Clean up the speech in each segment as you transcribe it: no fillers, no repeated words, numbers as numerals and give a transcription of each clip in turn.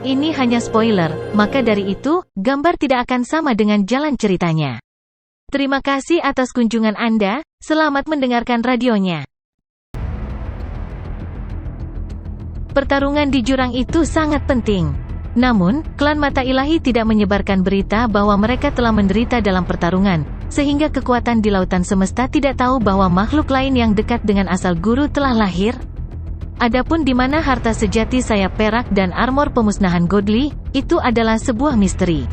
Ini hanya spoiler, maka dari itu, gambar tidak akan sama dengan jalan ceritanya. Terima kasih atas kunjungan Anda, selamat mendengarkan radionya. Pertarungan di jurang itu sangat penting. Namun, klan Mata Ilahi tidak menyebarkan berita bahwa mereka telah menderita dalam pertarungan, sehingga kekuatan di lautan semesta tidak tahu bahwa makhluk lain yang dekat dengan asal guru telah lahir. Adapun di mana harta sejati sayap perak dan armor pemusnahan Godly, itu adalah sebuah misteri.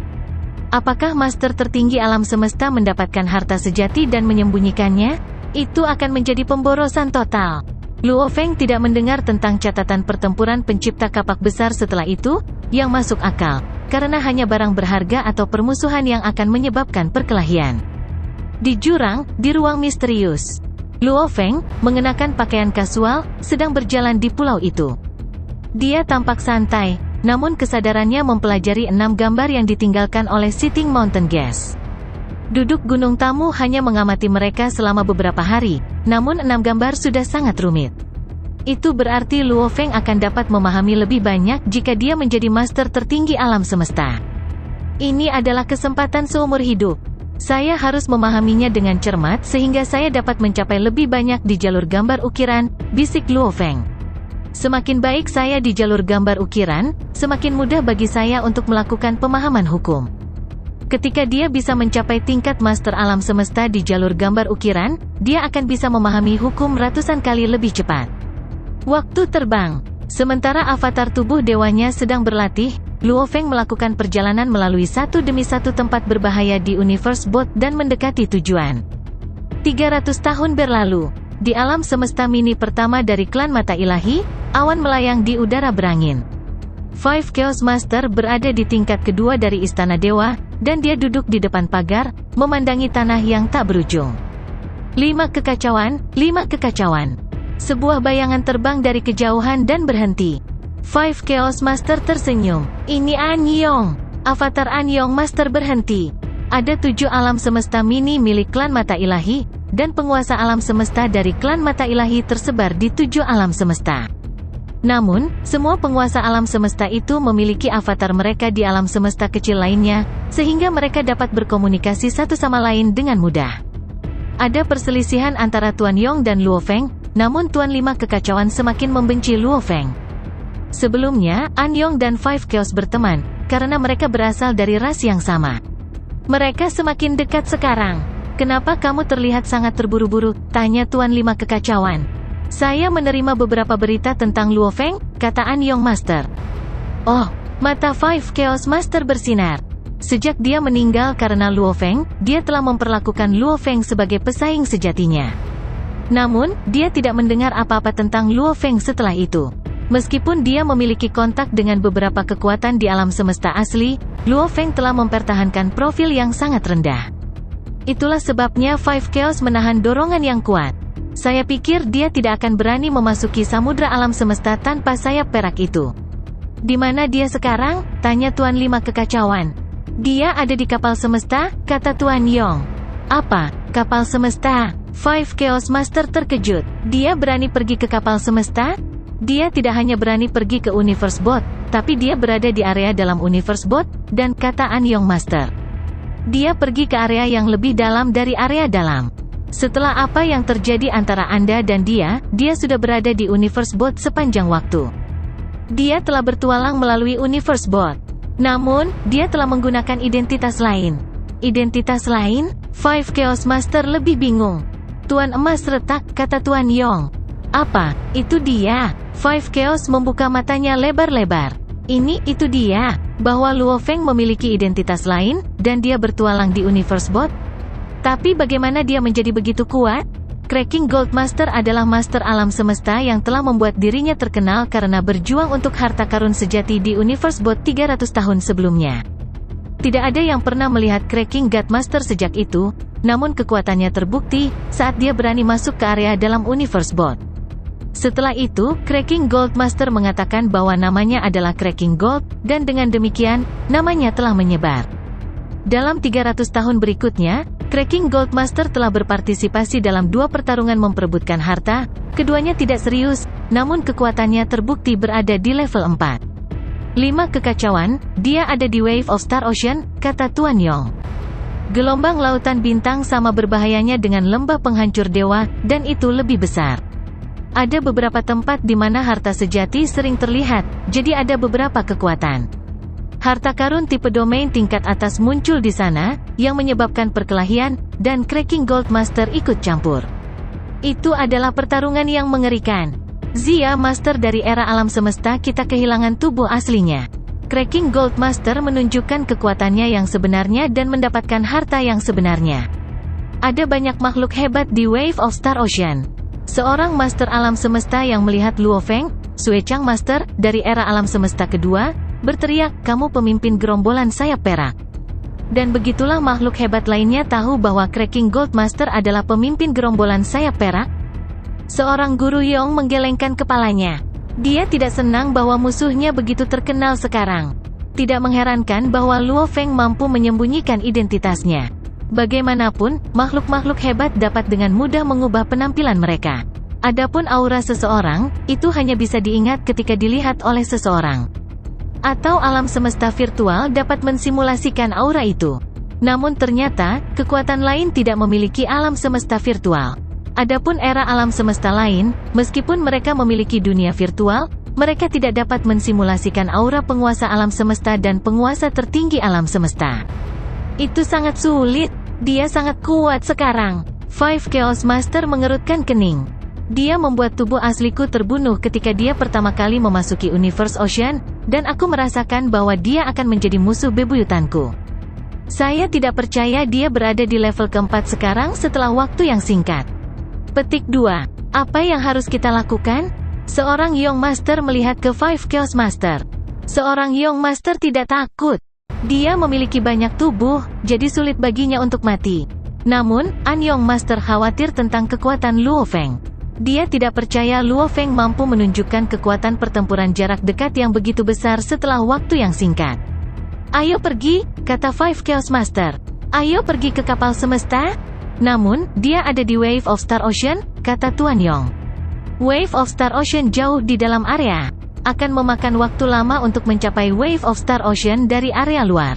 Apakah master tertinggi alam semesta mendapatkan harta sejati dan menyembunyikannya? Itu akan menjadi pemborosan total. Luo Feng tidak mendengar tentang catatan pertempuran pencipta kapak besar setelah itu, yang masuk akal, karena hanya barang berharga atau permusuhan yang akan menyebabkan perkelahian. Di jurang, di ruang misterius, Luo Feng, mengenakan pakaian kasual, sedang berjalan di pulau itu. Dia tampak santai, namun kesadarannya mempelajari 6 gambar yang ditinggalkan oleh Sitting Mountain Gas. Duduk Gunung Tamu hanya mengamati mereka selama beberapa hari, namun 6 gambar sudah sangat rumit. Itu berarti Luo Feng akan dapat memahami lebih banyak jika dia menjadi master tertinggi alam semesta. Ini adalah kesempatan seumur hidup. Saya harus memahaminya dengan cermat sehingga saya dapat mencapai lebih banyak di jalur gambar ukiran, bisik Luo Feng. Semakin baik saya di jalur gambar ukiran, semakin mudah bagi saya untuk melakukan pemahaman hukum. Ketika dia bisa mencapai tingkat master alam semesta di jalur gambar ukiran, dia akan bisa memahami hukum ratusan kali lebih cepat. Waktu terbang. Sementara avatar tubuh dewanya sedang berlatih, Luo Feng melakukan perjalanan melalui satu demi satu tempat berbahaya di Universe Boat dan mendekati tujuan. 300 tahun berlalu, di alam semesta mini pertama dari klan Mata Ilahi, awan melayang di udara berangin. Five Chaos Master berada di tingkat kedua dari Istana Dewa, dan dia duduk di depan pagar, memandangi tanah yang tak berujung. 5 kekacauan, 5 kekacauan. Sebuah bayangan terbang dari kejauhan dan berhenti. Five Chaos Master tersenyum. Ini Anyong. Avatar Anyong Master berhenti. Ada 7 alam semesta mini milik klan Mata Ilahi, dan penguasa alam semesta dari klan Mata Ilahi tersebar di 7 alam semesta. Namun, semua penguasa alam semesta itu memiliki avatar mereka di alam semesta kecil lainnya, sehingga mereka dapat berkomunikasi satu sama lain dengan mudah. Ada perselisihan antara Tuan Yong dan Luo Feng, namun Tuan 5 Kekacauan semakin membenci Luo Feng. Sebelumnya, Anyong dan Five Chaos berteman, karena mereka berasal dari ras yang sama. Mereka semakin dekat sekarang. Kenapa kamu terlihat sangat terburu-buru? Tanya Tuan 5 Kekacauan. Saya menerima beberapa berita tentang Luo Feng, kata Anyong Master. Oh, mata Five Chaos Master bersinar. Sejak dia meninggal karena Luo Feng, dia telah memperlakukan Luo Feng sebagai pesaing sejatinya. Namun, dia tidak mendengar apa-apa tentang Luo Feng setelah itu. Meskipun dia memiliki kontak dengan beberapa kekuatan di alam semesta asli, Luo Feng telah mempertahankan profil yang sangat rendah. Itulah sebabnya Five Chaos menahan dorongan yang kuat. Saya pikir dia tidak akan berani memasuki samudra alam semesta tanpa sayap perak itu. Di mana dia sekarang? Tanya Tuan 5 Kekacauan. Dia ada di kapal semesta, kata Tuan Yong. Apa? Kapal semesta? Five Chaos Master terkejut. Dia berani pergi ke kapal semesta? Dia tidak hanya berani pergi ke Universe Boat, tapi dia berada di area dalam Universe Boat, dan kata Anyong Master. Dia pergi ke area yang lebih dalam dari area dalam. Setelah apa yang terjadi antara Anda dan dia sudah berada di Universe Boat sepanjang waktu. Dia telah bertualang melalui Universe Boat. Namun, dia telah menggunakan identitas lain. Identitas lain? Five Chaos Master lebih bingung. Tuan Emas retak, kata Tuan Yong. Apa? Itu dia. Five Chaos membuka matanya lebar-lebar. Itu dia. Bahwa Luo Feng memiliki identitas lain, dan dia bertualang di Universe Boat. Tapi bagaimana dia menjadi begitu kuat? Cracking Gold Master adalah master alam semesta yang telah membuat dirinya terkenal karena berjuang untuk harta karun sejati di Universe Boat 300 tahun sebelumnya. Tidak ada yang pernah melihat Cracking God Master sejak itu, namun kekuatannya terbukti saat dia berani masuk ke area dalam Universe Boat. Setelah itu, Cracking Gold Master mengatakan bahwa namanya adalah Cracking Gold, dan dengan demikian, namanya telah menyebar. Dalam 300 tahun berikutnya, Cracking Gold Master telah berpartisipasi dalam 2 pertarungan memperebutkan harta, keduanya tidak serius, namun kekuatannya terbukti berada di level 4. 5 kekacauan, dia ada di Wave of Star Ocean, kata Tuan Yong. Gelombang lautan bintang sama berbahayanya dengan lembah penghancur dewa, dan itu lebih besar. Ada beberapa tempat di mana harta sejati sering terlihat, jadi ada beberapa kekuatan. Harta karun tipe domain tingkat atas muncul di sana, yang menyebabkan perkelahian, dan Cracking Gold Master ikut campur. Itu adalah pertarungan yang mengerikan. Zia, Master dari era alam semesta, kita kehilangan tubuh aslinya. Cracking Gold Master menunjukkan kekuatannya yang sebenarnya dan mendapatkan harta yang sebenarnya. Ada banyak makhluk hebat di Wave of Star Ocean. Seorang Master alam semesta yang melihat Luo Feng, Suechang Master, dari era alam semesta kedua, berteriak, kamu pemimpin gerombolan sayap perak. Dan begitulah makhluk hebat lainnya tahu bahwa Cracking Gold Master adalah pemimpin gerombolan sayap perak. Seorang guru Yong menggelengkan kepalanya. Dia tidak senang bahwa musuhnya begitu terkenal sekarang. Tidak mengherankan bahwa Luo Feng mampu menyembunyikan identitasnya. Bagaimanapun, makhluk-makhluk hebat dapat dengan mudah mengubah penampilan mereka. Adapun aura seseorang, itu hanya bisa diingat ketika dilihat oleh seseorang. Atau alam semesta virtual dapat mensimulasikan aura itu. Namun ternyata, kekuatan lain tidak memiliki alam semesta virtual. Adapun era alam semesta lain, meskipun mereka memiliki dunia virtual, mereka tidak dapat mensimulasikan aura penguasa alam semesta dan penguasa tertinggi alam semesta. Itu sangat sulit. Dia sangat kuat sekarang. Five Chaos Master mengerutkan kening. Dia membuat tubuh asliku terbunuh ketika dia pertama kali memasuki Universe Ocean, dan aku merasakan bahwa dia akan menjadi musuh bebuyutanku. Saya tidak percaya dia berada di level keempat sekarang setelah waktu yang singkat. Petik 2. Apa yang harus kita lakukan? Seorang Young Master melihat ke Five Chaos Master. Seorang Young Master tidak takut. Dia memiliki banyak tubuh, jadi sulit baginya untuk mati. Namun, An Young Master khawatir tentang kekuatan Luo Feng. Dia tidak percaya Luo Feng mampu menunjukkan kekuatan pertempuran jarak dekat yang begitu besar setelah waktu yang singkat. Ayo pergi, kata Five Chaos Master. Ayo pergi ke kapal semesta. Namun, dia ada di Wave of Star Ocean, kata Tuan Yong. Wave of Star Ocean jauh di dalam area. Akan memakan waktu lama untuk mencapai Wave of Star Ocean dari area luar.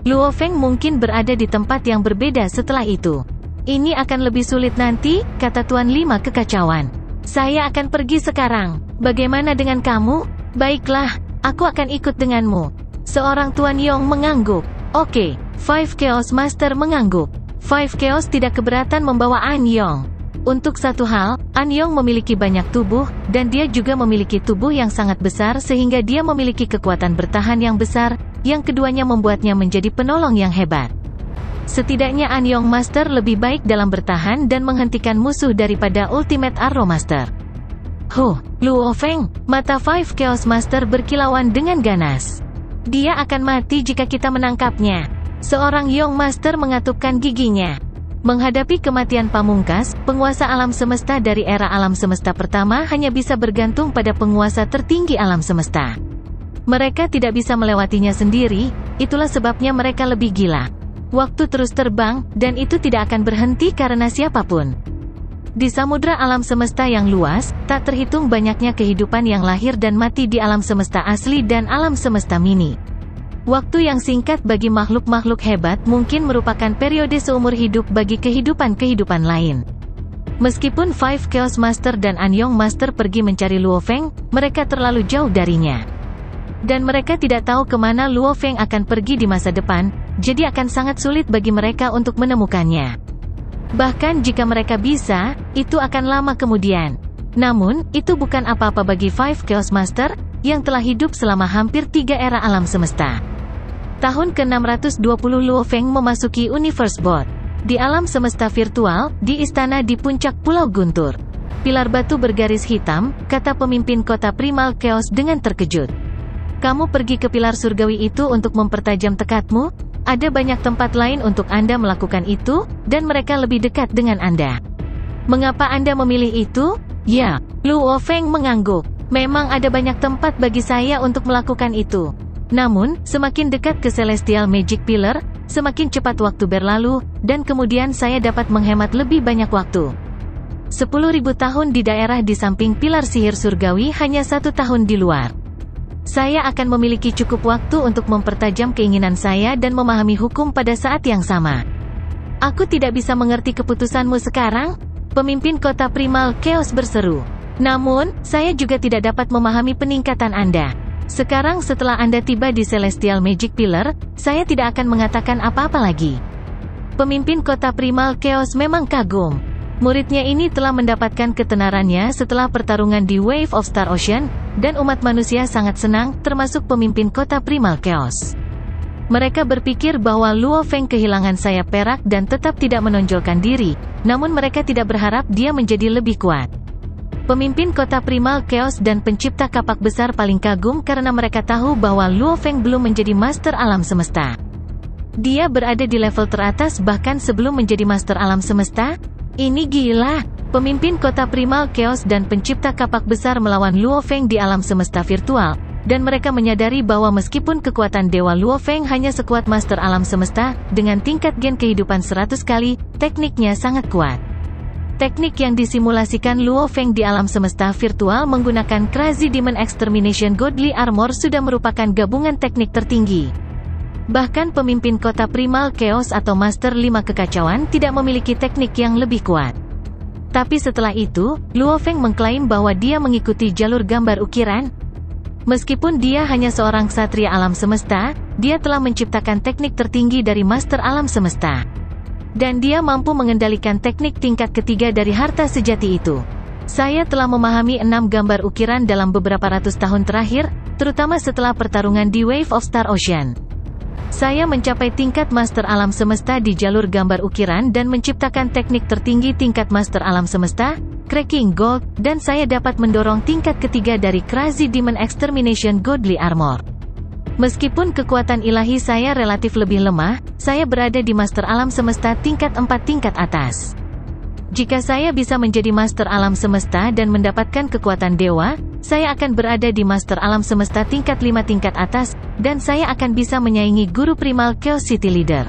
Luo Feng mungkin berada di tempat yang berbeda setelah itu. Ini akan lebih sulit nanti, kata Tuan 5 Kekacauan. Saya akan pergi sekarang. Bagaimana dengan kamu? Baiklah, aku akan ikut denganmu. Seorang Tuan Yong mengangguk. Oke, Five Chaos Master mengangguk. Five Chaos tidak keberatan membawa An Yong. Untuk satu hal, An Yong memiliki banyak tubuh, dan dia juga memiliki tubuh yang sangat besar sehingga dia memiliki kekuatan bertahan yang besar, yang keduanya membuatnya menjadi penolong yang hebat. Setidaknya An Yong Master lebih baik dalam bertahan dan menghentikan musuh daripada Ultimate Arrow Master. Luo Feng, mata Five Chaos Master berkilauan dengan ganas. Dia akan mati jika kita menangkapnya. Seorang Young Master mengatupkan giginya. Menghadapi kematian pamungkas, penguasa alam semesta dari era alam semesta pertama hanya bisa bergantung pada penguasa tertinggi alam semesta. Mereka tidak bisa melewatinya sendiri, itulah sebabnya mereka lebih gila. Waktu terus terbang, dan itu tidak akan berhenti karena siapapun. Di samudra alam semesta yang luas, tak terhitung banyaknya kehidupan yang lahir dan mati di alam semesta asli dan alam semesta mini. Waktu yang singkat bagi makhluk-makhluk hebat mungkin merupakan periode seumur hidup bagi kehidupan-kehidupan lain. Meskipun Five Chaos Master dan An Yong Master pergi mencari Luo Feng, mereka terlalu jauh darinya. Dan mereka tidak tahu kemana Luo Feng akan pergi di masa depan, jadi akan sangat sulit bagi mereka untuk menemukannya. Bahkan jika mereka bisa, itu akan lama kemudian. Namun, itu bukan apa-apa bagi Five Chaos Master, yang telah hidup selama hampir 3 era alam semesta. Tahun ke-620 Luo Feng memasuki Universe Board. Di alam semesta virtual, di istana di puncak Pulau Guntur. Pilar batu bergaris hitam, kata pemimpin kota Primal Chaos dengan terkejut. Kamu pergi ke pilar surgawi itu untuk mempertajam tekadmu? Ada banyak tempat lain untuk Anda melakukan itu, dan mereka lebih dekat dengan Anda. Mengapa Anda memilih itu? Ya, Luo Feng mengangguk. Memang ada banyak tempat bagi saya untuk melakukan itu. Namun, semakin dekat ke Celestial Magic Pillar, semakin cepat waktu berlalu, dan kemudian saya dapat menghemat lebih banyak waktu. 10.000 tahun di daerah di samping pilar sihir surgawi hanya 1 tahun di luar. Saya akan memiliki cukup waktu untuk mempertajam keinginan saya dan memahami hukum pada saat yang sama. Aku tidak bisa mengerti keputusanmu sekarang, pemimpin kota Primal Chaos berseru. Namun, saya juga tidak dapat memahami peningkatan Anda. Sekarang setelah Anda tiba di Celestial Magic Pillar, saya tidak akan mengatakan apa-apa lagi. Pemimpin kota Primal Chaos memang kagum. Muridnya ini telah mendapatkan ketenarannya setelah pertarungan di Wave of Star Ocean, dan umat manusia sangat senang, termasuk pemimpin kota Primal Chaos. Mereka berpikir bahwa Luo Feng kehilangan sayap perak dan tetap tidak menonjolkan diri, namun mereka tidak berharap dia menjadi lebih kuat. Pemimpin kota Primal Chaos dan pencipta kapak besar paling kagum karena mereka tahu bahwa Luo Feng belum menjadi master alam semesta. Dia berada di level teratas bahkan sebelum menjadi master alam semesta. Ini gila, pemimpin kota Primal Chaos dan pencipta kapak besar melawan Luo Feng di alam semesta virtual, dan mereka menyadari bahwa meskipun kekuatan Dewa Luo Feng hanya sekuat master alam semesta, dengan tingkat gen kehidupan 100 kali, tekniknya sangat kuat. Teknik yang disimulasikan Luo Feng di alam semesta virtual menggunakan Crazy Demon Extermination Godly Armor sudah merupakan gabungan teknik tertinggi. Bahkan pemimpin kota Primal Chaos atau Master 5 Kekacauan tidak memiliki teknik yang lebih kuat. Tapi setelah itu, Luo Feng mengklaim bahwa dia mengikuti jalur gambar ukiran. Meskipun dia hanya seorang ksatria alam semesta, dia telah menciptakan teknik tertinggi dari Master alam semesta. Dan dia mampu mengendalikan teknik tingkat ketiga dari harta sejati itu. Saya telah memahami 6 gambar ukiran dalam beberapa ratus tahun terakhir, terutama setelah pertarungan di Wave of Star Ocean. Saya mencapai tingkat Master Alam Semesta di jalur gambar ukiran dan menciptakan teknik tertinggi tingkat Master Alam Semesta, Cracking Gold, dan saya dapat mendorong tingkat ketiga dari Crazy Demon Extermination Godly Armor. Meskipun kekuatan ilahi saya relatif lebih lemah, saya berada di Master Alam Semesta tingkat 4 tingkat atas. Jika saya bisa menjadi Master Alam Semesta dan mendapatkan kekuatan dewa, saya akan berada di Master Alam Semesta tingkat 5 tingkat atas, dan saya akan bisa menyaingi Guru Primal Chaos City Leader.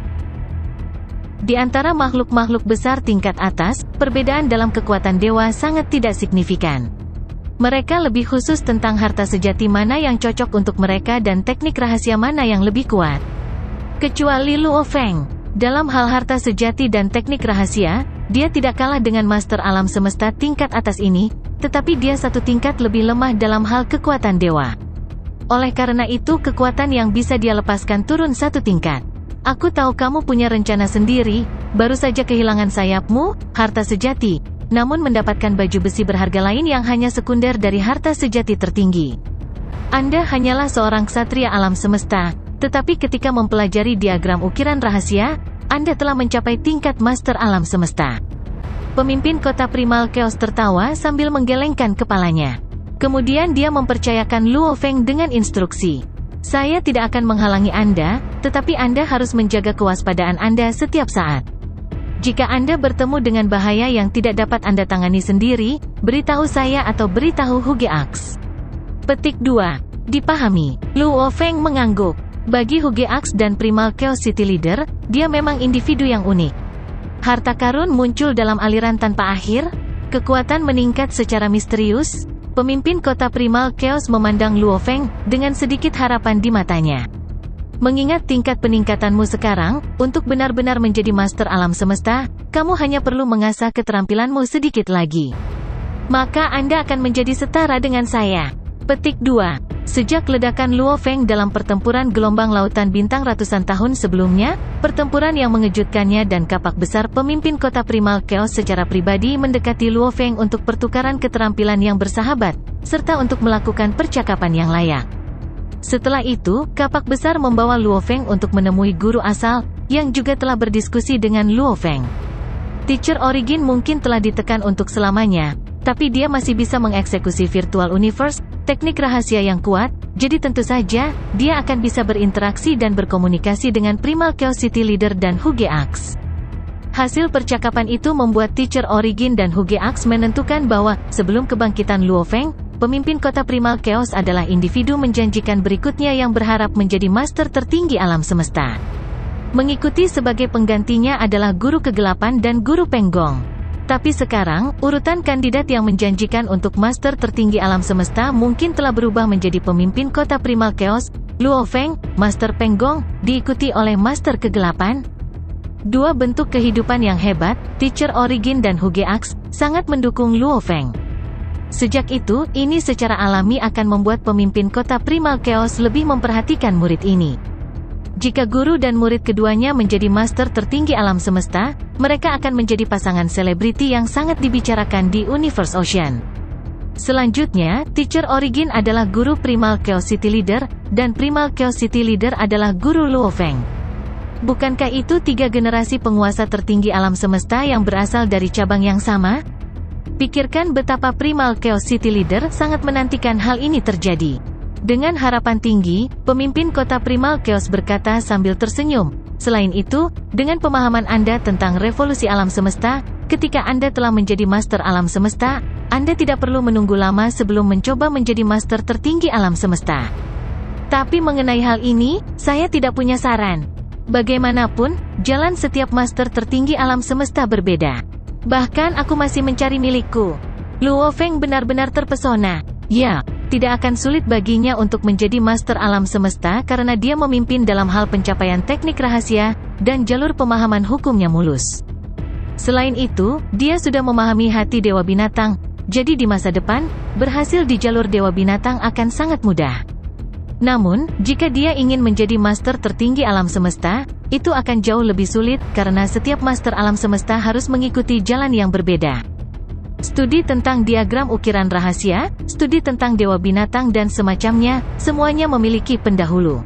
Di antara makhluk-makhluk besar tingkat atas, perbedaan dalam kekuatan dewa sangat tidak signifikan. Mereka lebih khusus tentang harta sejati mana yang cocok untuk mereka dan teknik rahasia mana yang lebih kuat. Kecuali Luo Feng. Dalam hal harta sejati dan teknik rahasia, dia tidak kalah dengan Master Alam Semesta tingkat atas ini, tetapi dia satu tingkat lebih lemah dalam hal kekuatan dewa. Oleh karena itu kekuatan yang bisa dia lepaskan turun satu tingkat. Aku tahu kamu punya rencana sendiri, baru saja kehilangan sayapmu, harta sejati, namun mendapatkan baju besi berharga lain yang hanya sekunder dari harta sejati tertinggi. Anda hanyalah seorang ksatria alam semesta, tetapi ketika mempelajari diagram ukiran rahasia, Anda telah mencapai tingkat Master Alam Semesta. Pemimpin kota Primal Chaos tertawa sambil menggelengkan kepalanya. Kemudian dia mempercayakan Luo Feng dengan instruksi. Saya tidak akan menghalangi Anda, tetapi Anda harus menjaga kewaspadaan Anda setiap saat. Jika Anda bertemu dengan bahaya yang tidak dapat Anda tangani sendiri, beritahu saya atau beritahu Huge Axe. Petik 2. Dipahami. Luo Feng mengangguk. Bagi Huge Axe dan Primal Chaos City Leader, dia memang individu yang unik. Harta karun muncul dalam aliran tanpa akhir, kekuatan meningkat secara misterius. Pemimpin kota Primal Chaos memandang Luo Feng dengan sedikit harapan di matanya. Mengingat tingkat peningkatanmu sekarang, untuk benar-benar menjadi Master Alam Semesta, kamu hanya perlu mengasah keterampilanmu sedikit lagi. Maka Anda akan menjadi setara dengan saya. Petik 2. Sejak ledakan Luo Feng dalam pertempuran gelombang lautan bintang ratusan tahun sebelumnya, pertempuran yang mengejutkannya dan kapak besar pemimpin kota Primal Chaos secara pribadi mendekati Luo Feng untuk pertukaran keterampilan yang bersahabat, serta untuk melakukan percakapan yang layak. Setelah itu, kapak besar membawa Luo Feng untuk menemui guru asal, yang juga telah berdiskusi dengan Luo Feng. Teacher Origin mungkin telah ditekan untuk selamanya, tapi dia masih bisa mengeksekusi Virtual Universe, teknik rahasia yang kuat, jadi tentu saja, dia akan bisa berinteraksi dan berkomunikasi dengan Primal Chaos City Leader dan Huge Axe. Hasil percakapan itu membuat Teacher Origin dan Huge Axe menentukan bahwa, sebelum kebangkitan Luo Feng, pemimpin kota Primal Chaos adalah individu menjanjikan berikutnya yang berharap menjadi master tertinggi alam semesta. Mengikuti sebagai penggantinya adalah Guru Kegelapan dan Guru Penggong. Tapi sekarang, urutan kandidat yang menjanjikan untuk Master tertinggi alam semesta mungkin telah berubah menjadi pemimpin kota Primal Chaos, Luo Feng, Master Peng Gong, diikuti oleh Master Kegelapan. Dua bentuk kehidupan yang hebat, Teacher Origin dan Huge Axe, sangat mendukung Luo Feng. Sejak itu, ini secara alami akan membuat pemimpin kota Primal Chaos lebih memperhatikan murid ini. Jika guru dan murid keduanya menjadi master tertinggi alam semesta, mereka akan menjadi pasangan selebriti yang sangat dibicarakan di Universe Ocean. Selanjutnya, Teacher Origin adalah guru Primal Chaos City Leader, dan Primal Chaos City Leader adalah guru Luo Feng. Bukankah itu 3 generasi penguasa tertinggi alam semesta yang berasal dari cabang yang sama? Pikirkan betapa Primal Chaos City Leader sangat menantikan hal ini terjadi. Dengan harapan tinggi, pemimpin kota Primal Chaos berkata sambil tersenyum. Selain itu, dengan pemahaman Anda tentang revolusi alam semesta, ketika Anda telah menjadi master alam semesta, Anda tidak perlu menunggu lama sebelum mencoba menjadi master tertinggi alam semesta. Tapi mengenai hal ini, saya tidak punya saran. Bagaimanapun, jalan setiap master tertinggi alam semesta berbeda. Bahkan aku masih mencari milikku. Luo Feng benar-benar terpesona. Ya, tidak akan sulit baginya untuk menjadi master alam semesta karena dia memimpin dalam hal pencapaian teknik rahasia, dan jalur pemahaman hukumnya mulus. Selain itu, dia sudah memahami hati Dewa Binatang, jadi di masa depan, berhasil di jalur Dewa Binatang akan sangat mudah. Namun, jika dia ingin menjadi master tertinggi alam semesta, itu akan jauh lebih sulit karena setiap master alam semesta harus mengikuti jalan yang berbeda. Studi tentang diagram ukiran rahasia, studi tentang Dewa Binatang dan semacamnya, semuanya memiliki pendahulu.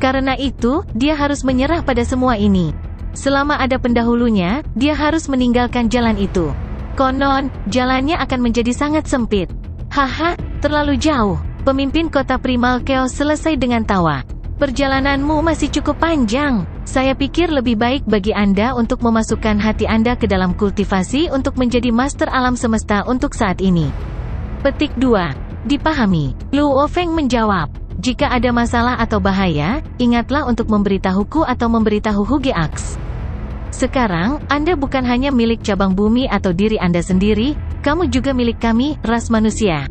Karena itu, dia harus menyerah pada semua ini. Selama ada pendahulunya, dia harus meninggalkan jalan itu. Konon, jalannya akan menjadi sangat sempit. Haha, terlalu jauh. Pemimpin kota Primal Chaos selesai dengan tawa. Perjalananmu masih cukup panjang. Saya pikir lebih baik bagi Anda untuk memasukkan hati Anda ke dalam kultivasi untuk menjadi master alam semesta untuk saat ini. Petik 2. Dipahami. Luo Feng menjawab. Jika ada masalah atau bahaya, ingatlah untuk memberitahuku atau memberitahu Huge Axe. Sekarang, Anda bukan hanya milik cabang bumi atau diri Anda sendiri, kamu juga milik kami, ras manusia.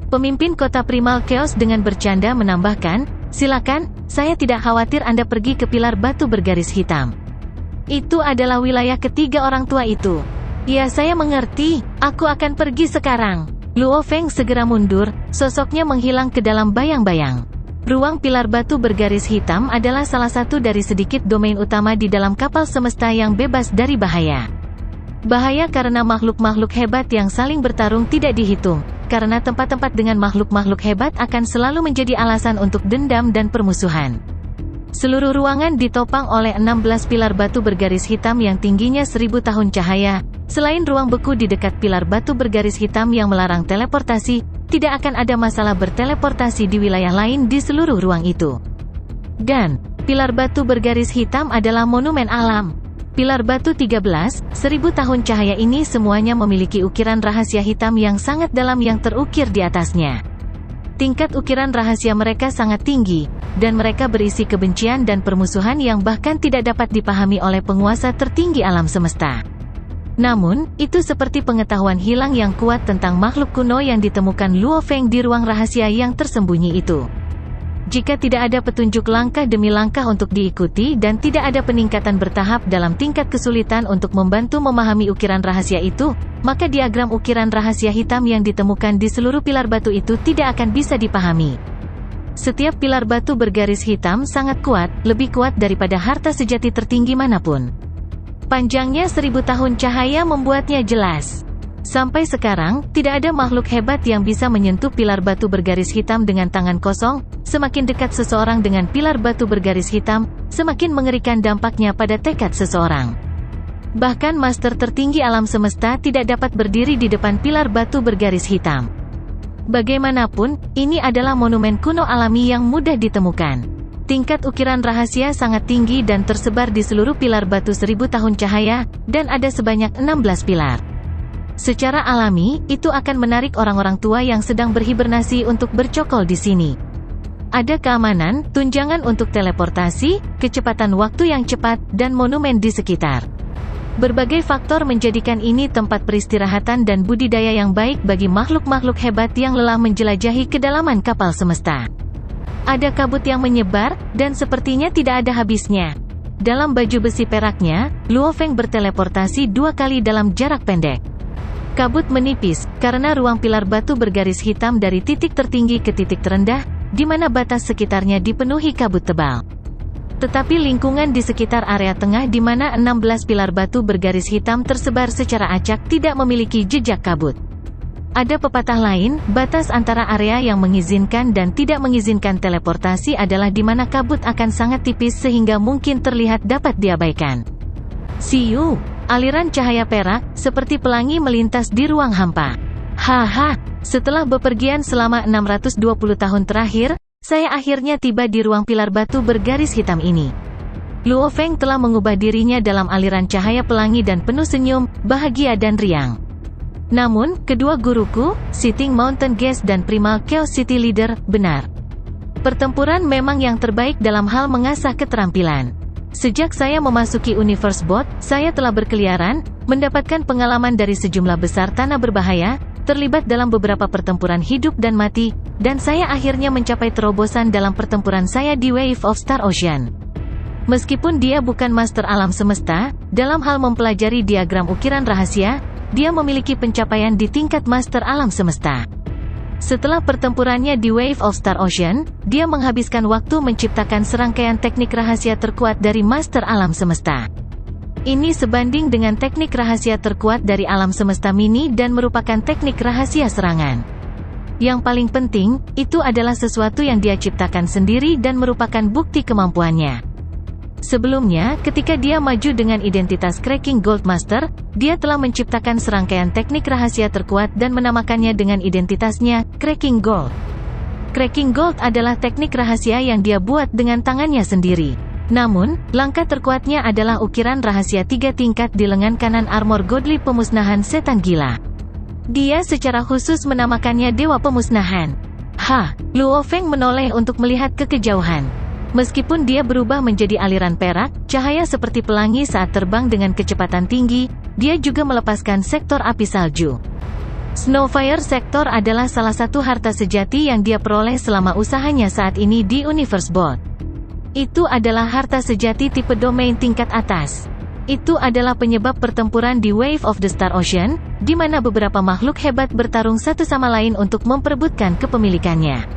Pemimpin kota Primal Chaos dengan bercanda menambahkan, silakan, saya tidak khawatir Anda pergi ke pilar batu bergaris hitam. Itu adalah wilayah ketiga orang tua itu. Ya, saya mengerti, aku akan pergi sekarang. Luo Feng segera mundur, sosoknya menghilang ke dalam bayang-bayang. Ruang pilar batu bergaris hitam adalah salah satu dari sedikit domain utama di dalam kapal semesta yang bebas dari bahaya. Bahaya karena makhluk-makhluk hebat yang saling bertarung tidak dihitung. Karena tempat-tempat dengan makhluk-makhluk hebat akan selalu menjadi alasan untuk dendam dan permusuhan. Seluruh ruangan ditopang oleh 16 pilar batu bergaris hitam yang tingginya 1000 tahun cahaya. Selain ruang beku di dekat pilar batu bergaris hitam yang melarang teleportasi, tidak akan ada masalah berteleportasi di wilayah lain di seluruh ruang itu. Dan, pilar batu bergaris hitam adalah monumen alam. Pilar batu 13, 1000 tahun cahaya ini semuanya memiliki ukiran rahasia hitam yang sangat dalam yang terukir di atasnya. Tingkat ukiran rahasia mereka sangat tinggi, dan mereka berisi kebencian dan permusuhan yang bahkan tidak dapat dipahami oleh penguasa tertinggi alam semesta. Namun, itu seperti pengetahuan hilang yang kuat tentang makhluk kuno yang ditemukan Luo Feng di ruang rahasia yang tersembunyi itu. Jika tidak ada petunjuk langkah demi langkah untuk diikuti dan tidak ada peningkatan bertahap dalam tingkat kesulitan untuk membantu memahami ukiran rahasia itu, maka diagram ukiran rahasia hitam yang ditemukan di seluruh pilar batu itu tidak akan bisa dipahami. Setiap pilar batu bergaris hitam sangat kuat, lebih kuat daripada harta sejati tertinggi manapun. Panjangnya 1000 tahun cahaya membuatnya jelas. Sampai sekarang, tidak ada makhluk hebat yang bisa menyentuh pilar batu bergaris hitam dengan tangan kosong. Semakin dekat seseorang dengan pilar batu bergaris hitam, semakin mengerikan dampaknya pada tekad seseorang. Bahkan master tertinggi alam semesta tidak dapat berdiri di depan pilar batu bergaris hitam. Bagaimanapun, ini adalah monumen kuno alami yang mudah ditemukan. Tingkat ukiran rahasia sangat tinggi dan tersebar di seluruh pilar batu 1000 tahun cahaya, dan ada sebanyak 16 pilar. Secara alami, itu akan menarik orang-orang tua yang sedang berhibernasi untuk bercokol di sini. Ada keamanan, tunjangan untuk teleportasi, kecepatan waktu yang cepat, dan monumen di sekitar. Berbagai faktor menjadikan ini tempat peristirahatan dan budidaya yang baik bagi makhluk-makhluk hebat yang lelah menjelajahi kedalaman kapal semesta. Ada kabut yang menyebar, dan sepertinya tidak ada habisnya. Dalam baju besi peraknya, Luo Feng berteleportasi 2 kali dalam jarak pendek. Kabut menipis, karena ruang pilar batu bergaris hitam dari titik tertinggi ke titik terendah, di mana batas sekitarnya dipenuhi kabut tebal. Tetapi lingkungan di sekitar area tengah di mana 16 pilar batu bergaris hitam tersebar secara acak tidak memiliki jejak kabut. Ada pepatah lain, batas antara area yang mengizinkan dan tidak mengizinkan teleportasi adalah di mana kabut akan sangat tipis sehingga mungkin terlihat dapat diabaikan. Siu, aliran cahaya perak, seperti pelangi melintas di ruang hampa. Haha, setelah bepergian selama 620 tahun terakhir, saya akhirnya tiba di ruang pilar batu bergaris hitam ini. Luo Feng telah mengubah dirinya dalam aliran cahaya pelangi dan penuh senyum, bahagia dan riang. Namun, kedua guruku, Sitting Mountain Guest dan Primal Chaos City Leader, benar. Pertempuran memang yang terbaik dalam hal mengasah keterampilan. Sejak saya memasuki Universe Bot, saya telah berkeliaran, mendapatkan pengalaman dari sejumlah besar tanah berbahaya, terlibat dalam beberapa pertempuran hidup dan mati, dan saya akhirnya mencapai terobosan dalam pertempuran saya di Wave of Star Ocean. Meskipun dia bukan master alam semesta, dalam hal mempelajari diagram ukiran rahasia, dia memiliki pencapaian di tingkat master alam semesta. Setelah pertempurannya di Wave of Star Ocean, dia menghabiskan waktu menciptakan serangkaian teknik rahasia terkuat dari master alam semesta. Ini sebanding dengan teknik rahasia terkuat dari alam semesta mini dan merupakan teknik rahasia serangan. Yang paling penting, itu adalah sesuatu yang dia ciptakan sendiri dan merupakan bukti kemampuannya. Sebelumnya, ketika dia maju dengan identitas Cracking Gold Master, dia telah menciptakan serangkaian teknik rahasia terkuat dan menamakannya dengan identitasnya, Cracking Gold. Cracking Gold adalah teknik rahasia yang dia buat dengan tangannya sendiri. Namun, langkah terkuatnya adalah ukiran rahasia 3 tingkat di lengan kanan armor godly pemusnahan setan gila. Dia secara khusus menamakannya Dewa Pemusnahan. Luo Feng menoleh untuk melihat ke kejauhan. Meskipun dia berubah menjadi aliran perak, cahaya seperti pelangi saat terbang dengan kecepatan tinggi, dia juga melepaskan sektor api salju. Snowfire Sector adalah salah satu harta sejati yang dia peroleh selama usahanya saat ini di Universe Bot. Itu adalah harta sejati tipe domain tingkat atas. Itu adalah penyebab pertempuran di Wave of the Star Ocean, di mana beberapa makhluk hebat bertarung satu sama lain untuk memperebutkan kepemilikannya.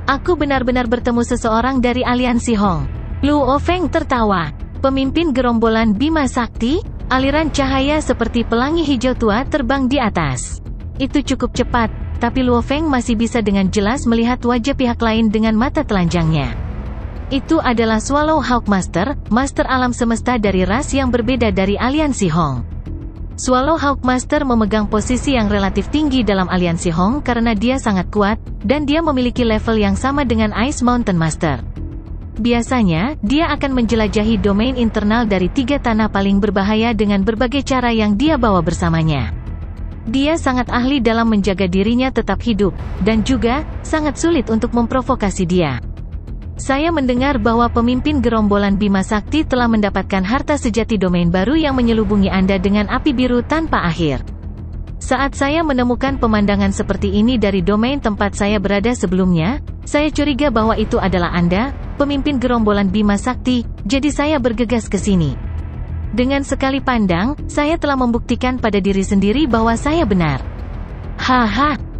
Aku benar-benar bertemu seseorang dari aliansi Hong. Luo Feng tertawa. Pemimpin gerombolan Bima Sakti, aliran cahaya seperti pelangi hijau tua terbang di atas. Itu cukup cepat, tapi Luo Feng masih bisa dengan jelas melihat wajah pihak lain dengan mata telanjangnya. Itu adalah Swallow Hawk Master, master alam semesta dari ras yang berbeda dari aliansi Hong. Swallow Hawk Master memegang posisi yang relatif tinggi dalam aliansi Hong karena dia sangat kuat, dan dia memiliki level yang sama dengan Ice Mountain Master. Biasanya, dia akan menjelajahi domain internal dari 3 tanah paling berbahaya dengan berbagai cara yang dia bawa bersamanya. Dia sangat ahli dalam menjaga dirinya tetap hidup, dan juga, sangat sulit untuk memprovokasi dia. Saya mendengar bahwa pemimpin gerombolan Bima Sakti telah mendapatkan harta sejati domain baru yang menyelubungi Anda dengan api biru tanpa akhir. Saat saya menemukan pemandangan seperti ini dari domain tempat saya berada sebelumnya, saya curiga bahwa itu adalah Anda, pemimpin gerombolan Bima Sakti, jadi saya bergegas ke sini. Dengan sekali pandang, saya telah membuktikan pada diri sendiri bahwa saya benar.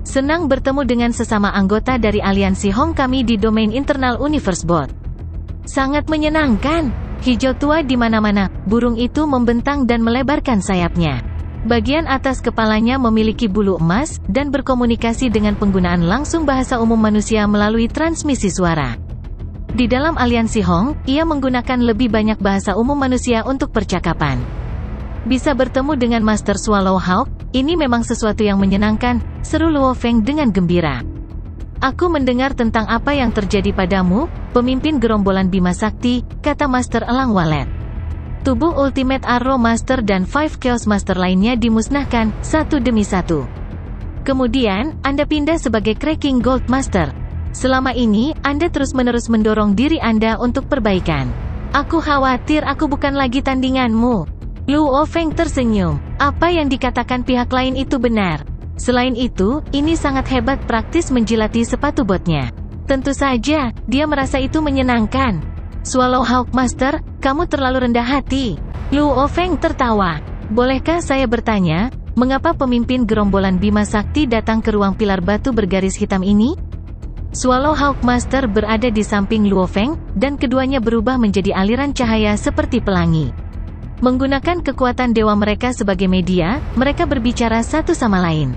Senang bertemu dengan sesama anggota dari aliansi Hong kami di domain internal Universe Bot. Sangat menyenangkan. Hijau tua di mana-mana, burung itu membentang dan melebarkan sayapnya. Bagian atas kepalanya memiliki bulu emas, dan berkomunikasi dengan penggunaan langsung bahasa umum manusia melalui transmisi suara. Di dalam aliansi Hong, ia menggunakan lebih banyak bahasa umum manusia untuk percakapan. Bisa bertemu dengan Master Swallow Hawk, ini memang sesuatu yang menyenangkan, seru Luo Feng dengan gembira. Aku mendengar tentang apa yang terjadi padamu, pemimpin gerombolan Bima Sakti, kata Master Elang Walet. Tubuh Ultimate Arrow Master dan 5 Chaos Master lainnya dimusnahkan, satu demi satu. Kemudian, Anda pindah sebagai Cracking Gold Master. Selama ini, Anda terus-menerus mendorong diri Anda untuk perbaikan. Aku khawatir aku bukan lagi tandinganmu. Luo Feng tersenyum. Apa yang dikatakan pihak lain itu benar. Selain itu, ini sangat hebat praktis menjilati sepatu botnya. Tentu saja, dia merasa itu menyenangkan. Swallow Hawk Master, kamu terlalu rendah hati. Luo Feng tertawa. Bolehkah saya bertanya, mengapa pemimpin gerombolan Bima Sakti datang ke ruang pilar batu bergaris hitam ini? Swallow Hawk Master berada di samping Luo Feng, dan keduanya berubah menjadi aliran cahaya seperti pelangi. Menggunakan kekuatan dewa mereka sebagai media, mereka berbicara satu sama lain.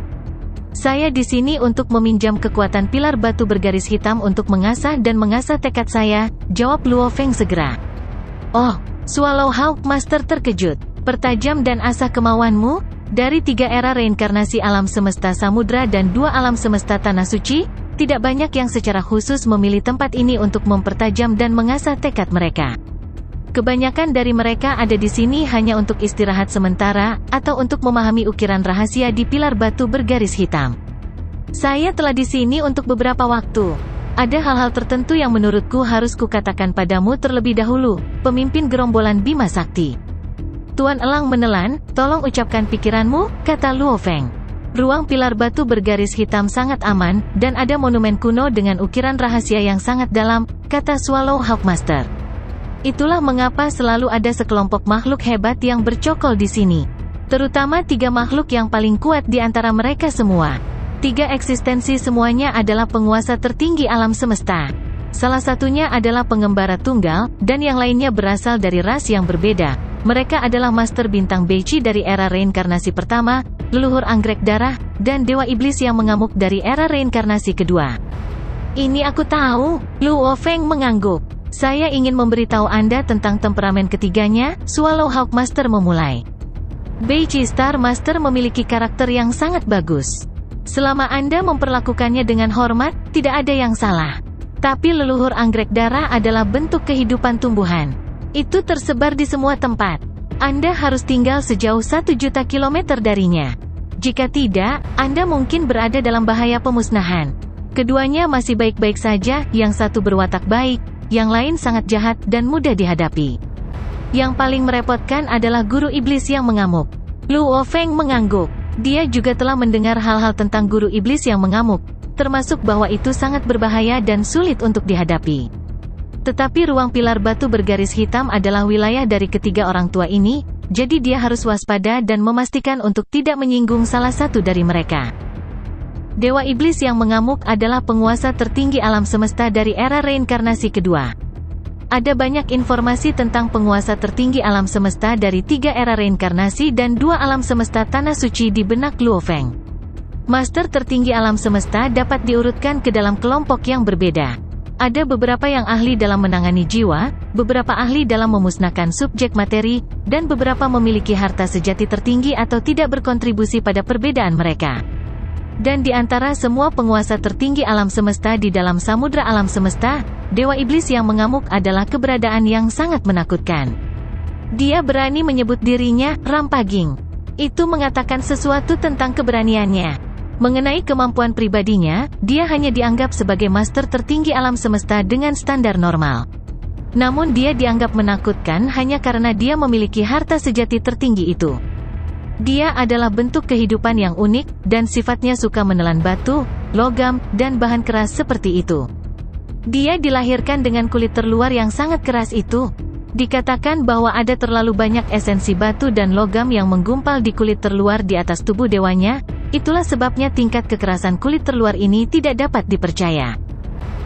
Saya di sini untuk meminjam kekuatan pilar batu bergaris hitam untuk mengasah dan mengasah tekad saya, jawab Luo Feng segera. Oh, Swallow Hawk Master terkejut. Pertajam dan asah kemauanmu? Dari 3 era reinkarnasi alam semesta samudra dan 2 alam semesta tanah suci, tidak banyak yang secara khusus memilih tempat ini untuk mempertajam dan mengasah tekad mereka. Kebanyakan dari mereka ada di sini hanya untuk istirahat sementara, atau untuk memahami ukiran rahasia di pilar batu bergaris hitam. Saya telah di sini untuk beberapa waktu. Ada hal-hal tertentu yang menurutku harus kukatakan padamu terlebih dahulu, pemimpin gerombolan Bima Sakti. Tuan Elang menelan, tolong ucapkan pikiranmu, kata Luo Feng. Ruang pilar batu bergaris hitam sangat aman, dan ada monumen kuno dengan ukiran rahasia yang sangat dalam, kata Swallow Hawk Master. Itulah mengapa selalu ada sekelompok makhluk hebat yang bercokol di sini. Terutama 3 makhluk yang paling kuat di antara mereka semua. 3 eksistensi semuanya adalah penguasa tertinggi alam semesta. Salah satunya adalah pengembara tunggal, dan yang lainnya berasal dari ras yang berbeda. Mereka adalah Master Bintang Beichi dari era reinkarnasi pertama, leluhur anggrek darah, dan Dewa Iblis yang mengamuk dari era reinkarnasi kedua. Ini aku tahu, Luo Feng mengangguk. Saya ingin memberitahu Anda tentang temperamen ketiganya, Swallow Hawk Master memulai. Beichi Star Master memiliki karakter yang sangat bagus. Selama Anda memperlakukannya dengan hormat, tidak ada yang salah. Tapi leluhur anggrek darah adalah bentuk kehidupan tumbuhan. Itu tersebar di semua tempat. Anda harus tinggal sejauh 1 juta kilometer darinya. Jika tidak, Anda mungkin berada dalam bahaya pemusnahan. Keduanya masih baik-baik saja, yang satu berwatak baik, yang lain sangat jahat dan mudah dihadapi. Yang paling merepotkan adalah guru iblis yang mengamuk. Luo Feng mengangguk. Dia juga telah mendengar hal-hal tentang guru iblis yang mengamuk, termasuk bahwa itu sangat berbahaya dan sulit untuk dihadapi. Tetapi ruang pilar batu bergaris hitam adalah wilayah dari ketiga orang tua ini, jadi dia harus waspada dan memastikan untuk tidak menyinggung salah satu dari mereka. Dewa Iblis yang mengamuk adalah penguasa tertinggi alam semesta dari era reinkarnasi kedua. Ada banyak informasi tentang penguasa tertinggi alam semesta dari 3 era reinkarnasi dan 2 alam semesta tanah suci di benak Luo Feng. Master tertinggi alam semesta dapat diurutkan ke dalam kelompok yang berbeda. Ada beberapa yang ahli dalam menangani jiwa, beberapa ahli dalam memusnahkan subjek materi, dan beberapa memiliki harta sejati tertinggi atau tidak berkontribusi pada perbedaan mereka. Dan di antara semua penguasa tertinggi alam semesta di dalam samudra alam semesta, Dewa Iblis yang mengamuk adalah keberadaan yang sangat menakutkan. Dia berani menyebut dirinya Rampaging. Itu mengatakan sesuatu tentang keberaniannya. Mengenai kemampuan pribadinya, dia hanya dianggap sebagai master tertinggi alam semesta dengan standar normal. Namun dia dianggap menakutkan hanya karena dia memiliki harta sejati tertinggi itu. Dia adalah bentuk kehidupan yang unik, dan sifatnya suka menelan batu, logam, dan bahan keras seperti itu. Dia dilahirkan dengan kulit terluar yang sangat keras itu. Dikatakan bahwa ada terlalu banyak esensi batu dan logam yang menggumpal di kulit terluar di atas tubuh dewanya, itulah sebabnya tingkat kekerasan kulit terluar ini tidak dapat dipercaya.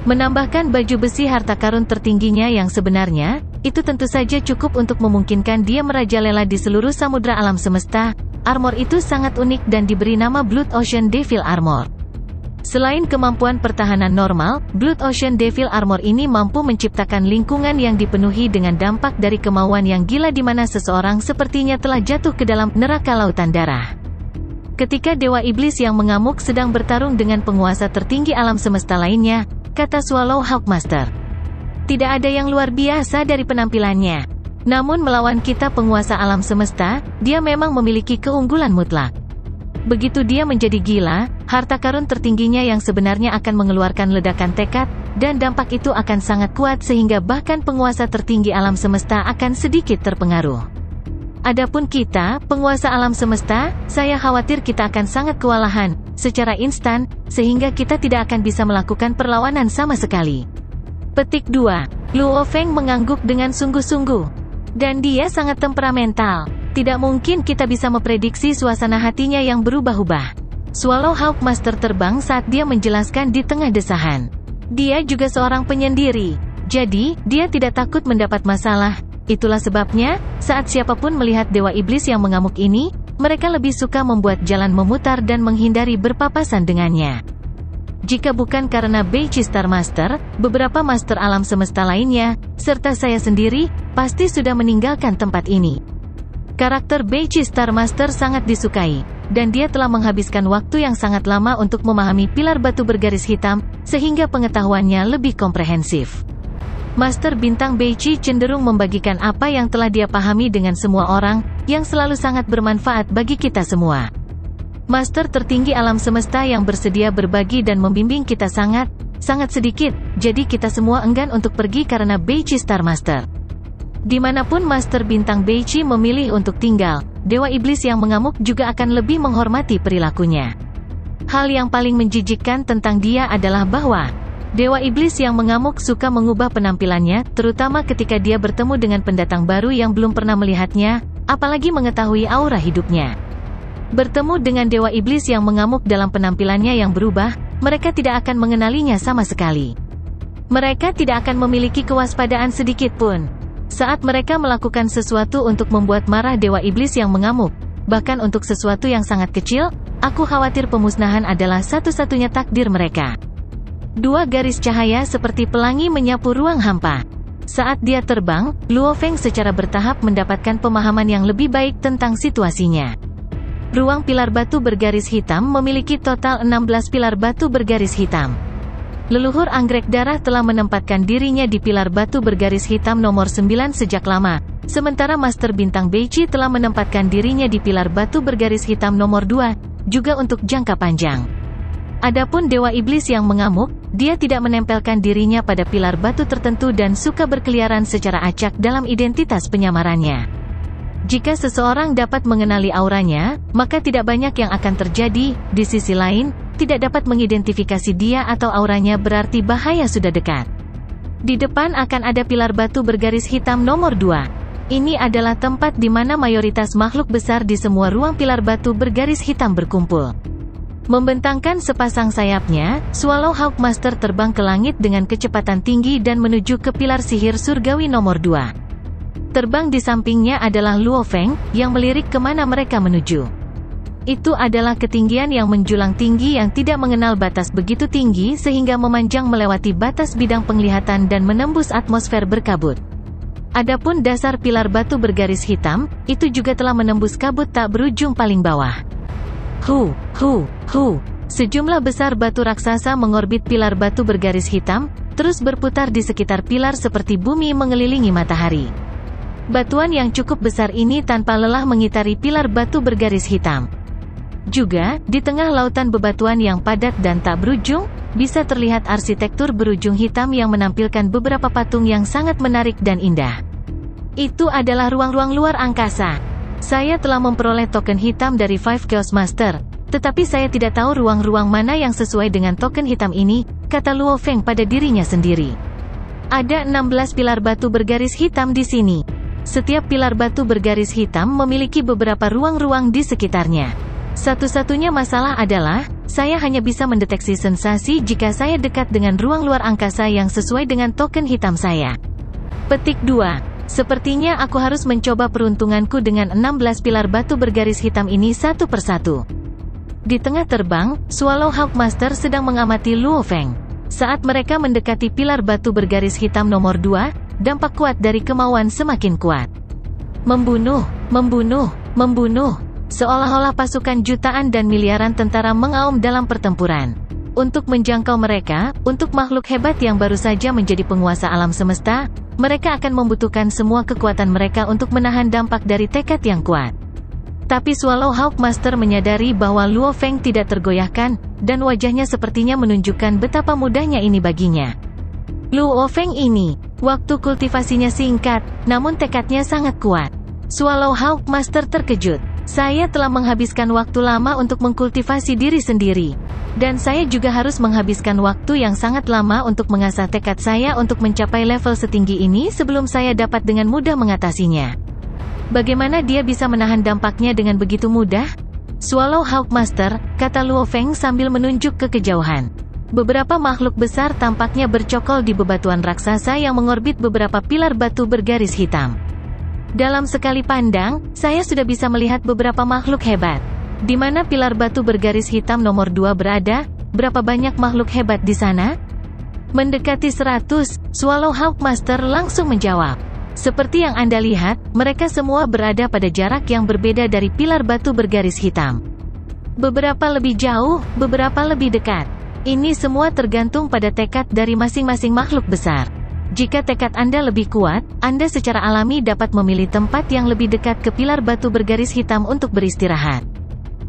Menambahkan baju besi harta karun tertingginya yang sebenarnya, itu tentu saja cukup untuk memungkinkan dia merajalela di seluruh samudra alam semesta. Armor itu sangat unik dan diberi nama Blood Ocean Devil Armor. Selain kemampuan pertahanan normal, Blood Ocean Devil Armor ini mampu menciptakan lingkungan yang dipenuhi dengan dampak dari kemauan yang gila di mana seseorang sepertinya telah jatuh ke dalam neraka lautan darah. Ketika Dewa Iblis yang mengamuk sedang bertarung dengan penguasa tertinggi alam semesta lainnya, kata Swallow Hawk Master. Tidak ada yang luar biasa dari penampilannya. Namun melawan kita penguasa alam semesta, dia memang memiliki keunggulan mutlak. Begitu dia menjadi gila, harta karun tertingginya yang sebenarnya akan mengeluarkan ledakan tekad, dan dampak itu akan sangat kuat sehingga bahkan penguasa tertinggi alam semesta akan sedikit terpengaruh. Adapun kita, penguasa alam semesta, saya khawatir kita akan sangat kewalahan, secara instan, sehingga kita tidak akan bisa melakukan perlawanan sama sekali. Petik 2. Luo Feng mengangguk dengan sungguh-sungguh. Dan dia sangat temperamental. Tidak mungkin kita bisa memprediksi suasana hatinya yang berubah-ubah. Swallow Hawk Master terbang saat dia menjelaskan di tengah desahan. Dia juga seorang penyendiri. Jadi, dia tidak takut mendapat masalah. Itulah sebabnya, saat siapapun melihat Dewa Iblis yang mengamuk ini, mereka lebih suka membuat jalan memutar dan menghindari berpapasan dengannya. Jika bukan karena Beichi Star Master, beberapa master alam semesta lainnya, serta saya sendiri, pasti sudah meninggalkan tempat ini. Karakter Beichi Star Master sangat disukai, dan dia telah menghabiskan waktu yang sangat lama untuk memahami pilar batu bergaris hitam, sehingga pengetahuannya lebih komprehensif. Master Bintang Beichi cenderung membagikan apa yang telah dia pahami dengan semua orang, yang selalu sangat bermanfaat bagi kita semua. Master tertinggi alam semesta yang bersedia berbagi dan membimbing kita sangat sedikit, jadi kita semua enggan untuk pergi karena Beichi Star Master. Dimanapun Master Bintang Beichi memilih untuk tinggal, Dewa Iblis yang mengamuk juga akan lebih menghormati perilakunya. Hal yang paling menjijikkan tentang dia adalah bahwa Dewa Iblis yang mengamuk suka mengubah penampilannya, terutama ketika dia bertemu dengan pendatang baru yang belum pernah melihatnya, apalagi mengetahui aura hidupnya. Bertemu dengan Dewa Iblis yang mengamuk dalam penampilannya yang berubah, mereka tidak akan mengenalinya sama sekali. Mereka tidak akan memiliki kewaspadaan sedikit pun. Saat mereka melakukan sesuatu untuk membuat marah Dewa Iblis yang mengamuk, bahkan untuk sesuatu yang sangat kecil, aku khawatir pemusnahan adalah satu-satunya takdir mereka. Dua garis cahaya seperti pelangi menyapu ruang hampa. Saat dia terbang, Luo Feng secara bertahap mendapatkan pemahaman yang lebih baik tentang situasinya. Ruang pilar batu bergaris hitam memiliki total 16 pilar batu bergaris hitam. Leluhur anggrek darah telah menempatkan dirinya di pilar batu bergaris hitam nomor 9 sejak lama, sementara Master Bintang Beichi telah menempatkan dirinya di pilar batu bergaris hitam nomor 2, juga untuk jangka panjang. Adapun Dewa Iblis yang mengamuk, dia tidak menempelkan dirinya pada pilar batu tertentu dan suka berkeliaran secara acak dalam identitas penyamarannya. Jika seseorang dapat mengenali auranya, maka tidak banyak yang akan terjadi. Di sisi lain, tidak dapat mengidentifikasi dia atau auranya berarti bahaya sudah dekat. Di depan akan ada pilar batu bergaris hitam nomor 2. Ini adalah tempat di mana mayoritas makhluk besar di semua ruang pilar batu bergaris hitam berkumpul. Membentangkan sepasang sayapnya, Swallow Hawk Master terbang ke langit dengan kecepatan tinggi dan menuju ke pilar sihir surgawi nomor 2. Terbang di sampingnya adalah Luo Feng, yang melirik kemana mereka menuju. Itu adalah ketinggian yang menjulang tinggi yang tidak mengenal batas begitu tinggi sehingga memanjang melewati batas bidang penglihatan dan menembus atmosfer berkabut. Adapun dasar pilar batu bergaris hitam, itu juga telah menembus kabut tak berujung paling bawah. Sejumlah besar batu raksasa mengorbit pilar batu bergaris hitam, terus berputar di sekitar pilar seperti bumi mengelilingi matahari. Batuan yang cukup besar ini tanpa lelah mengitari pilar batu bergaris hitam. Juga, di tengah lautan bebatuan yang padat dan tak berujung, bisa terlihat arsitektur berujung hitam yang menampilkan beberapa patung yang sangat menarik dan indah. Itu adalah ruang-ruang luar angkasa. Saya telah memperoleh token hitam dari Five Chaos Master, tetapi saya tidak tahu ruang-ruang mana yang sesuai dengan token hitam ini, kata Luo Feng pada dirinya sendiri. Ada 16 pilar batu bergaris hitam di sini. Setiap pilar batu bergaris hitam memiliki beberapa ruang-ruang di sekitarnya. Satu-satunya masalah adalah, saya hanya bisa mendeteksi sensasi jika saya dekat dengan ruang luar angkasa yang sesuai dengan token hitam saya. Petik 2. Sepertinya aku harus mencoba peruntunganku dengan 16 pilar batu bergaris hitam ini satu persatu. Di tengah terbang, Swallow Hawk Master sedang mengamati Luo Feng. Saat mereka mendekati pilar batu bergaris hitam nomor 2, dampak kuat dari kemauan semakin kuat. Membunuh. Seolah-olah pasukan jutaan dan miliaran tentara mengaum dalam pertempuran. Untuk menjangkau mereka, untuk makhluk hebat yang baru saja menjadi penguasa alam semesta, mereka akan membutuhkan semua kekuatan mereka untuk menahan dampak dari tekad yang kuat. Tapi Swallow Hawk Master menyadari bahwa Luo Feng tidak tergoyahkan, dan wajahnya sepertinya menunjukkan betapa mudahnya ini baginya. Luo Feng ini, waktu kultivasinya singkat, namun tekadnya sangat kuat. Swallow Hawk Master terkejut. Saya telah menghabiskan waktu lama untuk mengkultivasi diri sendiri. Dan saya juga harus menghabiskan waktu yang sangat lama untuk mengasah tekad saya untuk mencapai level setinggi ini sebelum saya dapat dengan mudah mengatasinya. Bagaimana dia bisa menahan dampaknya dengan begitu mudah? Swallow Hawk Master, kata Luo Feng sambil menunjuk ke kejauhan. Beberapa makhluk besar tampaknya bercokol di bebatuan raksasa yang mengorbit beberapa pilar batu bergaris hitam. Dalam sekali pandang, saya sudah bisa melihat beberapa makhluk hebat. Di mana pilar batu bergaris hitam nomor 2 berada? Berapa banyak makhluk hebat di sana? Mendekati 100, Swallow Hawk Master langsung menjawab. Seperti yang Anda lihat, mereka semua berada pada jarak yang berbeda dari pilar batu bergaris hitam. Beberapa lebih jauh, beberapa lebih dekat. Ini semua tergantung pada tekad dari masing-masing makhluk besar. Jika tekad Anda lebih kuat, Anda secara alami dapat memilih tempat yang lebih dekat ke pilar batu bergaris hitam untuk beristirahat.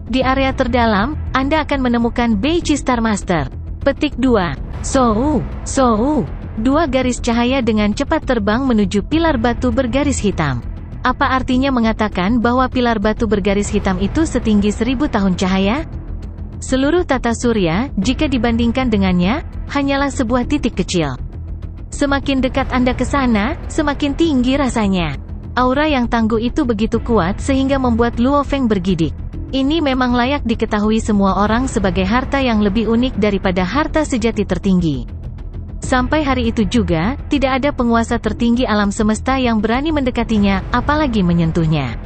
Di area terdalam, Anda akan menemukan Beichi Star Master. Petik 2. Sou. Dua garis cahaya dengan cepat terbang menuju pilar batu bergaris hitam. Apa artinya mengatakan bahwa pilar batu bergaris hitam itu setinggi 1000 tahun cahaya? Seluruh tata surya, jika dibandingkan dengannya, hanyalah sebuah titik kecil. Semakin dekat Anda ke sana, semakin tinggi rasanya. Aura yang tangguh itu begitu kuat sehingga membuat Luo Feng bergidik. Ini memang layak diketahui semua orang sebagai harta yang lebih unik daripada harta sejati tertinggi. Sampai hari itu juga, tidak ada penguasa tertinggi alam semesta yang berani mendekatinya, apalagi menyentuhnya.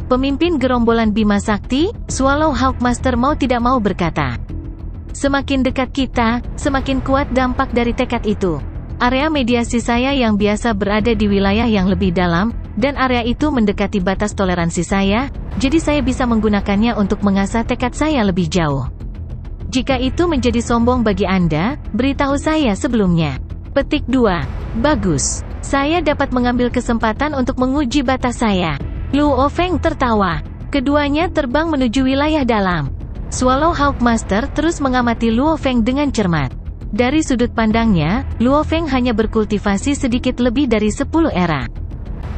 Pemimpin gerombolan Bima Sakti, Swallow Hawk Master mau tidak mau berkata. Semakin dekat kita, semakin kuat dampak dari tekad itu. Area mediasi saya yang biasa berada di wilayah yang lebih dalam, dan area itu mendekati batas toleransi saya, jadi saya bisa menggunakannya untuk mengasah tekad saya lebih jauh. Jika itu menjadi sombong bagi Anda, beritahu saya sebelumnya. Petik 2. Bagus. Saya dapat mengambil kesempatan untuk menguji batas saya. Luo Feng tertawa. Keduanya terbang menuju wilayah dalam. Swallow Hawk Master terus mengamati Luo Feng dengan cermat. Dari sudut pandangnya, Luo Feng hanya berkultivasi sedikit lebih dari 10 era.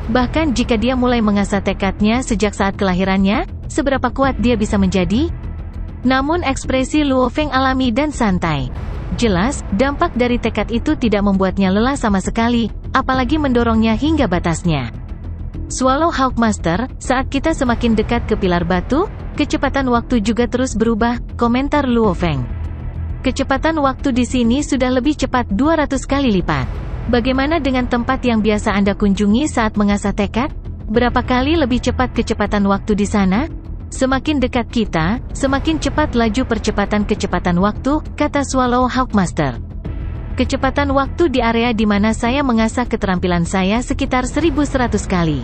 Bahkan jika dia mulai mengasah tekadnya sejak saat kelahirannya, seberapa kuat dia bisa menjadi? Namun ekspresi Luo Feng alami dan santai. Jelas, dampak dari tekad itu tidak membuatnya lelah sama sekali, apalagi mendorongnya hingga batasnya. Swallow Hawk Master, saat kita semakin dekat ke pilar batu, kecepatan waktu juga terus berubah, komentar Luo Feng. Kecepatan waktu di sini sudah lebih cepat 200 kali lipat. Bagaimana dengan tempat yang biasa Anda kunjungi saat mengasah tekad? Berapa kali lebih cepat kecepatan waktu di sana? Semakin dekat kita, semakin cepat laju kecepatan waktu, kata Swallow Hawk Master. Kecepatan waktu di area di mana saya mengasah keterampilan saya sekitar 1100 kali.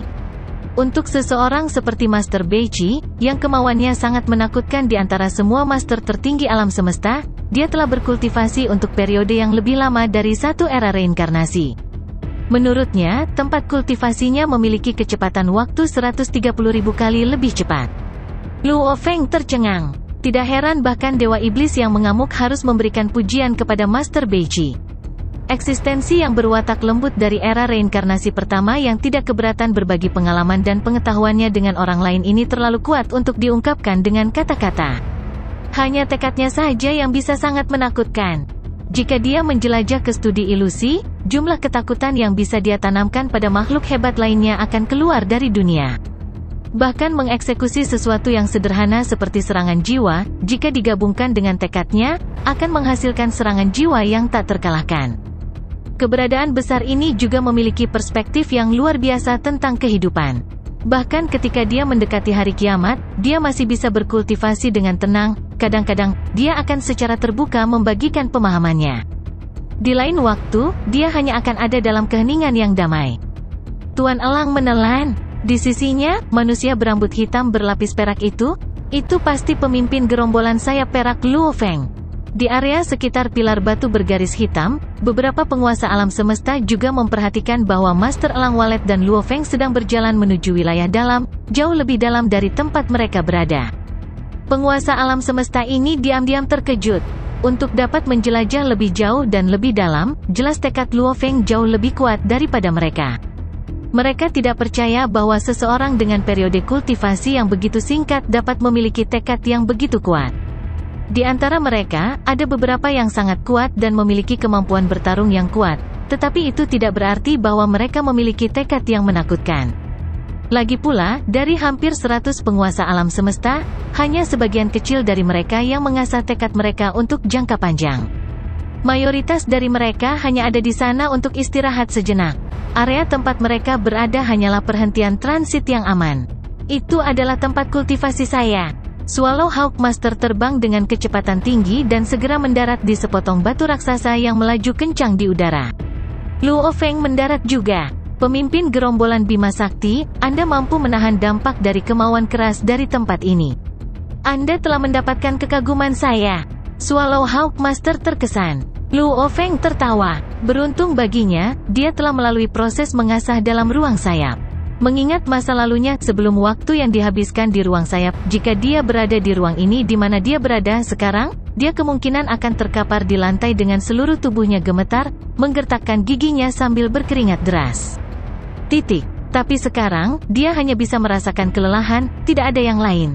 Untuk seseorang seperti Master Beichi, yang kemauannya sangat menakutkan di antara semua master tertinggi alam semesta, dia telah berkultivasi untuk periode yang lebih lama dari satu era reinkarnasi. Menurutnya, tempat kultivasinya memiliki kecepatan waktu 130.000 kali lebih cepat. Luo Feng tercengang. Tidak heran bahkan Dewa Iblis yang mengamuk harus memberikan pujian kepada Master Beichi. Eksistensi yang berwatak lembut dari era reinkarnasi pertama yang tidak keberatan berbagi pengalaman dan pengetahuannya dengan orang lain ini terlalu kuat untuk diungkapkan dengan kata-kata. Hanya tekadnya saja yang bisa sangat menakutkan. Jika dia menjelajah ke studi ilusi, jumlah ketakutan yang bisa dia tanamkan pada makhluk hebat lainnya akan keluar dari dunia. Bahkan mengeksekusi sesuatu yang sederhana seperti serangan jiwa, jika digabungkan dengan tekadnya, akan menghasilkan serangan jiwa yang tak terkalahkan. Keberadaan besar ini juga memiliki perspektif yang luar biasa tentang kehidupan. Bahkan ketika dia mendekati hari kiamat, dia masih bisa berkultivasi dengan tenang, kadang-kadang, dia akan secara terbuka membagikan pemahamannya. Di lain waktu, dia hanya akan ada dalam keheningan yang damai. Tuan Elang menelan. Di sisinya, manusia berambut hitam berlapis perak itu pasti pemimpin gerombolan sayap perak Luo Feng. Di area sekitar pilar batu bergaris hitam, beberapa penguasa alam semesta juga memperhatikan bahwa Master Elang Walet dan Luo Feng sedang berjalan menuju wilayah dalam, jauh lebih dalam dari tempat mereka berada. Penguasa alam semesta ini diam-diam terkejut. Untuk dapat menjelajah lebih jauh dan lebih dalam, jelas tekad Luo Feng jauh lebih kuat daripada mereka. Mereka tidak percaya bahwa seseorang dengan periode kultivasi yang begitu singkat dapat memiliki tekad yang begitu kuat. Di antara mereka, ada beberapa yang sangat kuat dan memiliki kemampuan bertarung yang kuat, tetapi itu tidak berarti bahwa mereka memiliki tekad yang menakutkan. Lagi pula, dari hampir 100 penguasa alam semesta, hanya sebagian kecil dari mereka yang mengasah tekad mereka untuk jangka panjang. Mayoritas dari mereka hanya ada di sana untuk istirahat sejenak. Area tempat mereka berada hanyalah perhentian transit yang aman. Itu adalah tempat kultivasi saya. Swallow Hawk Master terbang dengan kecepatan tinggi dan segera mendarat di sepotong batu raksasa yang melaju kencang di udara. Luo Feng mendarat juga. Pemimpin gerombolan Bima Sakti, Anda mampu menahan dampak dari kemauan keras dari tempat ini. Anda telah mendapatkan kekaguman saya. Swallow Hawk Master terkesan. Luo Feng tertawa. Beruntung baginya, dia telah melalui proses mengasah dalam ruang sayap. Mengingat masa lalunya sebelum waktu yang dihabiskan di ruang sayap, jika dia berada di ruang ini di mana dia berada sekarang, dia kemungkinan akan terkapar di lantai dengan seluruh tubuhnya gemetar, menggertakkan giginya sambil berkeringat deras. Tapi sekarang, dia hanya bisa merasakan kelelahan, tidak ada yang lain.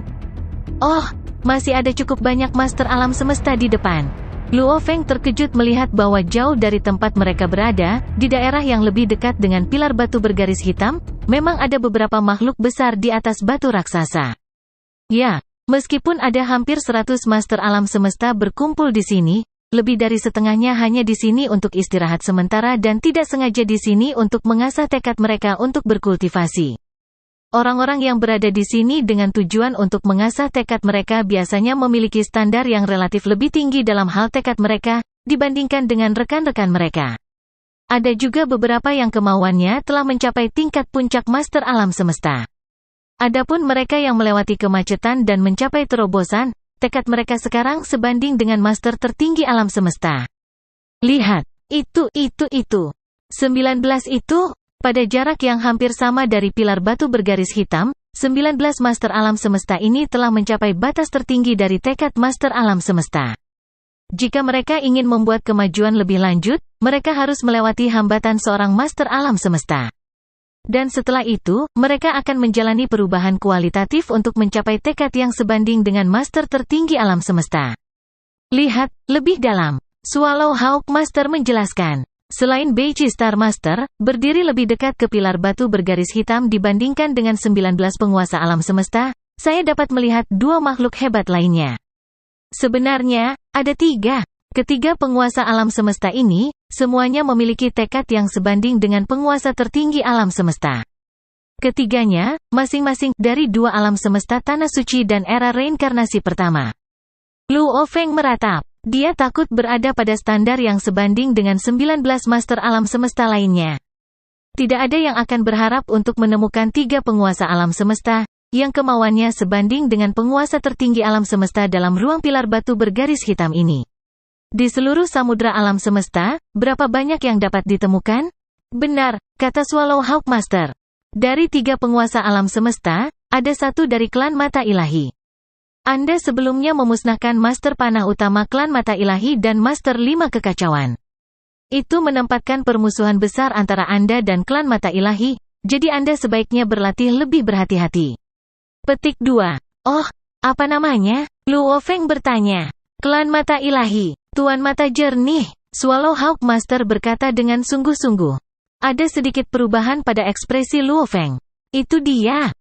Oh, masih ada cukup banyak master alam semesta di depan. Luo Feng terkejut melihat bahwa jauh dari tempat mereka berada, di daerah yang lebih dekat dengan pilar batu bergaris hitam, memang ada beberapa makhluk besar di atas batu raksasa. Ya, meskipun ada hampir 100 master alam semesta berkumpul di sini, lebih dari setengahnya hanya di sini untuk istirahat sementara dan tidak sengaja di sini untuk mengasah tekad mereka untuk berkultivasi. Orang-orang yang berada di sini dengan tujuan untuk mengasah tekad mereka biasanya memiliki standar yang relatif lebih tinggi dalam hal tekad mereka, dibandingkan dengan rekan-rekan mereka. Ada juga beberapa yang kemauannya telah mencapai tingkat puncak master alam semesta. Adapun mereka yang melewati kemacetan dan mencapai terobosan, tekad mereka sekarang sebanding dengan master tertinggi alam semesta. Lihat, itu. 19 itu. Pada jarak yang hampir sama dari pilar batu bergaris hitam, 19 master alam semesta ini telah mencapai batas tertinggi dari tekad master alam semesta. Jika mereka ingin membuat kemajuan lebih lanjut, mereka harus melewati hambatan seorang master alam semesta. Dan setelah itu, mereka akan menjalani perubahan kualitatif untuk mencapai tekad yang sebanding dengan master tertinggi alam semesta. Lihat, lebih dalam. Swallow Hawk Master menjelaskan. Selain Beiji Star Master, berdiri lebih dekat ke pilar batu bergaris hitam dibandingkan dengan 19 penguasa alam semesta, saya dapat melihat 2 makhluk hebat lainnya. Sebenarnya, ada 3. Ketiga penguasa alam semesta ini, semuanya memiliki tekad yang sebanding dengan penguasa tertinggi alam semesta. Ketiganya, masing-masing dari 2 alam semesta tanah suci dan era reinkarnasi pertama. Luo Feng meratap. Dia takut berada pada standar yang sebanding dengan 19 master alam semesta lainnya. Tidak ada yang akan berharap untuk menemukan 3 penguasa alam semesta, yang kemauannya sebanding dengan penguasa tertinggi alam semesta dalam ruang pilar batu bergaris hitam ini. Di seluruh samudra alam semesta, berapa banyak yang dapat ditemukan? Benar, kata Swallow Hawk Master. Dari 3 penguasa alam semesta, ada 1 dari klan mata ilahi. Anda sebelumnya memusnahkan Master Panah Utama Klan Mata Ilahi dan Master 5 Kekacauan. Itu menempatkan permusuhan besar antara Anda dan Klan Mata Ilahi, jadi Anda sebaiknya berlatih lebih berhati-hati. Petik 2. Oh, apa namanya? Luo Feng bertanya. Klan Mata Ilahi, Tuan Mata Jernih, Swallow Hawk Master berkata dengan sungguh-sungguh. Ada sedikit perubahan pada ekspresi Luo Feng. Itu dia.